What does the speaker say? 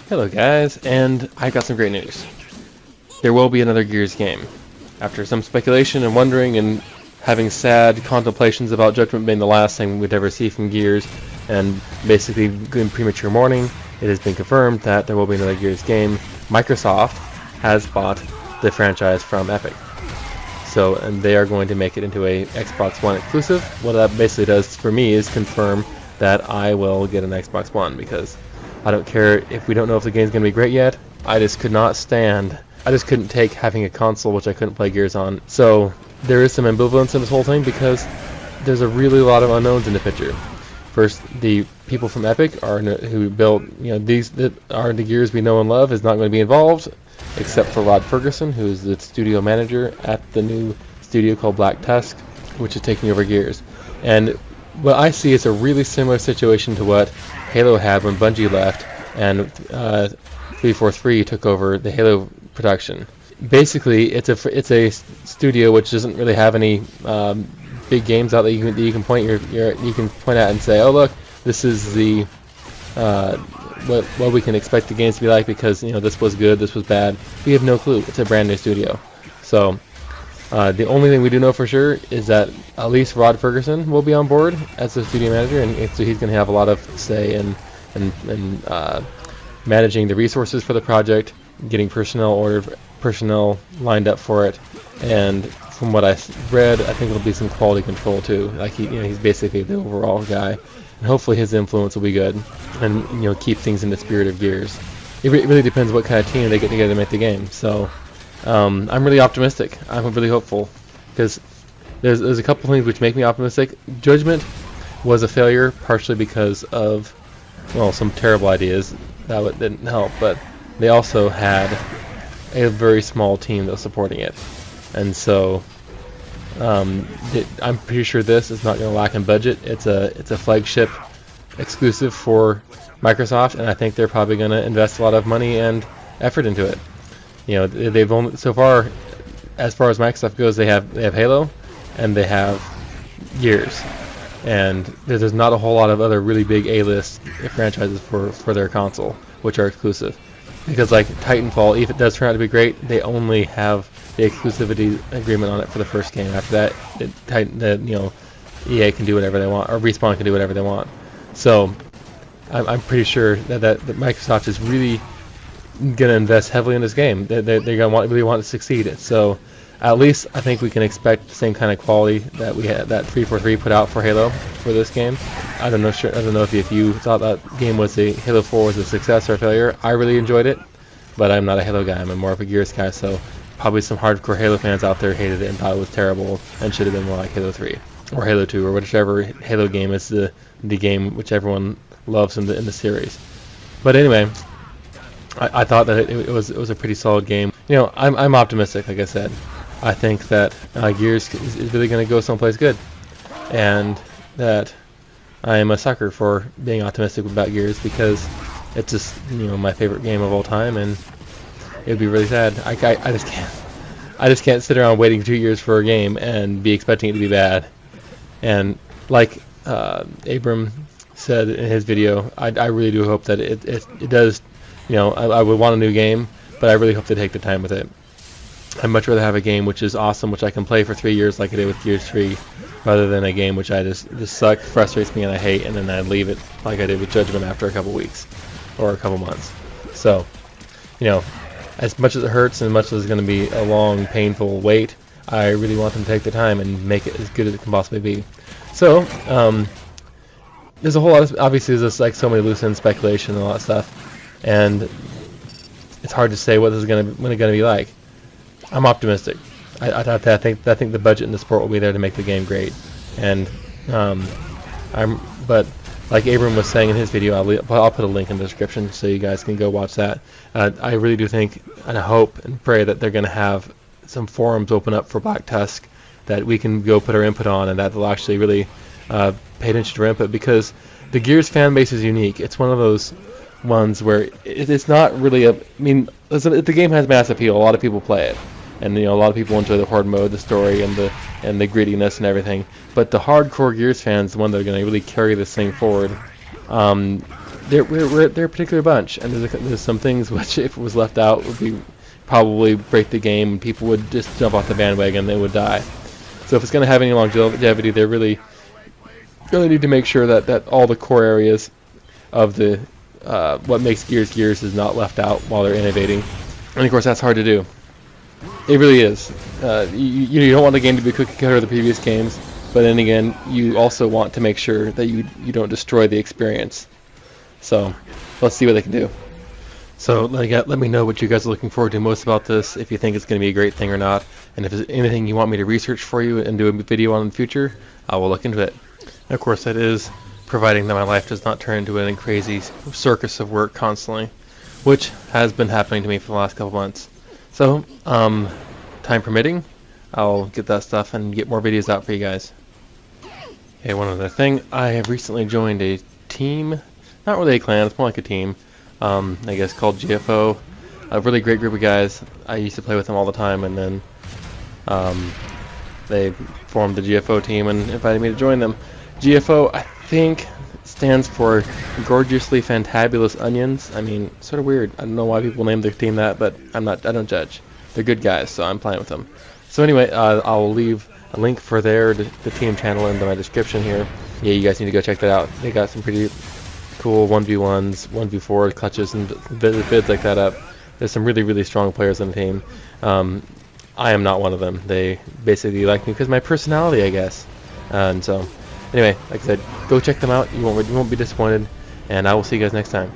Hello guys, and I got some great news. There will be another Gears game. After some speculation and wondering and having sad contemplations about Judgment being the last thing we'd ever see from Gears, and basically in premature mourning, it has been confirmed that there will be another Gears game. Microsoft has bought the franchise from Epic. So, and they are going to make it into a Xbox One exclusive. What that basically does for me is confirm that I will get an Xbox One, because I don't care if we don't know if the game's going to be great yet. I just couldn't take having a console which I couldn't play Gears on. So there is some ambivalence in this whole thing, because there's a really lot of unknowns in the picture. First, the people from Epic who built these that are the Gears we know and love is not going to be involved, except for Rod Ferguson, who is the studio manager at the new studio called Black Tusk, which is taking over Gears. And what I see is a really similar situation to what Halo had when Bungie left and 343 took over the Halo production. Basically, it's a studio which doesn't really have any big games out that you can point at and say, oh look, this is the what we can expect the games to be like, because this was good, this was bad. We have no clue. It's a brand new studio. So the only thing we do know for sure is that at least Rod Ferguson will be on board as the studio manager, and so he's going to have a lot of say in managing the resources for the project, getting personnel lined up for it, and from what I read, I think it'll be some quality control too. Like he's basically the overall guy, and hopefully his influence will be good, and keep things in the spirit of Gears. It really depends what kind of team they get together to make the game. So I'm really optimistic. I'm really hopeful, because there's a couple things which make me optimistic. Judgment was a failure partially because of some terrible ideas that didn't help, but they also had a very small team that was supporting it. And so I'm pretty sure this is not going to lack in budget. It's a flagship exclusive for Microsoft, and I think they're probably going to invest a lot of money and effort into it. They've only so far, as Microsoft goes, they have Halo, and they have Gears, and there's not a whole lot of other really big A-list franchises for their console which are exclusive. Because like Titanfall, if it does turn out to be great, they only have the exclusivity agreement on it for the first game. After that, EA can do whatever they want, or Respawn can do whatever they want. So I'm pretty sure that Microsoft is really going to invest heavily in this game. They're going to really want to succeed. So at least I think we can expect the same kind of quality that we had, that 343 put out for Halo for this game. I don't know if you thought that game Halo 4 was a success or a failure. I really enjoyed it, but I'm not a Halo guy. I'm more of a Gears guy. So probably some hardcore Halo fans out there hated it and thought it was terrible and should have been more like Halo 3 or Halo 2 or whichever Halo game is the game which everyone loves in the series. But anyway, I thought that it was a pretty solid game. I'm optimistic, like I said. I think that Gears is really going to go someplace good, and that I am a sucker for being optimistic about Gears, because it's just my favorite game of all time, and it would be really sad. I just can't sit around waiting 2 years for a game and be expecting it to be bad. And like Abram said in his video, I really do hope that it does. I would want a new game, but I really hope they take the time with it. I'd much rather have a game which is awesome, which I can play for 3 years like I did with Gears 3, rather than a game which I just suck, frustrates me, and I hate, and then I leave it like I did with Judgment after a couple weeks or a couple months. So, as much as it hurts and as much as it's going to be a long, painful wait, I really want them to take the time and make it as good as it can possibly be. So, there's a whole lot of, obviously there's like so many loose ends, speculation and all that stuff, and it's hard to say what this is going to be like. I'm optimistic. I think the budget and the support will be there to make the game great, and but like Abram was saying in his video, I'll put a link in the description so you guys can go watch that. I really do think and I hope and pray that they're going to have some forums open up for Black Tusk that we can go put our input on, and that they'll actually really pay attention to our input, because the Gears fan base is unique. It's one of those ones where it's not really the game has mass appeal. A lot of people play it, and a lot of people enjoy the horde mode, the story, and the grittiness and everything. But the hardcore Gears fans, the one that are going to really carry this thing forward, they're a particular bunch, and there's some things which, if it was left out, would be probably break the game, and people would just jump off the bandwagon and they would die. So if it's going to have any longevity, they really need to make sure that all the core areas of the what makes Gears is not left out while they're innovating. And of course, that's hard to do. It really is. You don't want the game to be cookie cutter of the previous games, but then again, you also want to make sure that you don't destroy the experience. So let's see what they can do. So let me know what you guys are looking forward to most about this, if you think it's going to be a great thing or not, and if there's anything you want me to research for you and do a video on in the future, I will look into it. And of course, that is providing that my life does not turn into a crazy circus of work constantly, which has been happening to me for the last couple months. So, time permitting, I'll get that stuff and get more videos out for you guys. Okay, one other thing, I have recently joined a team, not really a clan, it's more like a team, I guess called GFO, a really great group of guys. I used to play with them all the time, and then they formed the GFO team and invited me to join them. GFO, I think, stands for Gorgeously Fantabulous Onions. I mean, sort of weird. I don't know why people name their team that, but I don't judge. They're good guys, so I'm playing with them. So anyway, I'll leave a link for the team channel in my description here. Yeah, you guys need to go check that out. They got some pretty cool 1v1s, 1v4 clutches and bids like that up. There's some really strong players on the team. I am not one of them. They basically like me because of my personality, I guess. And so, anyway, like I said, go check them out. You won't be disappointed, and I will see you guys next time.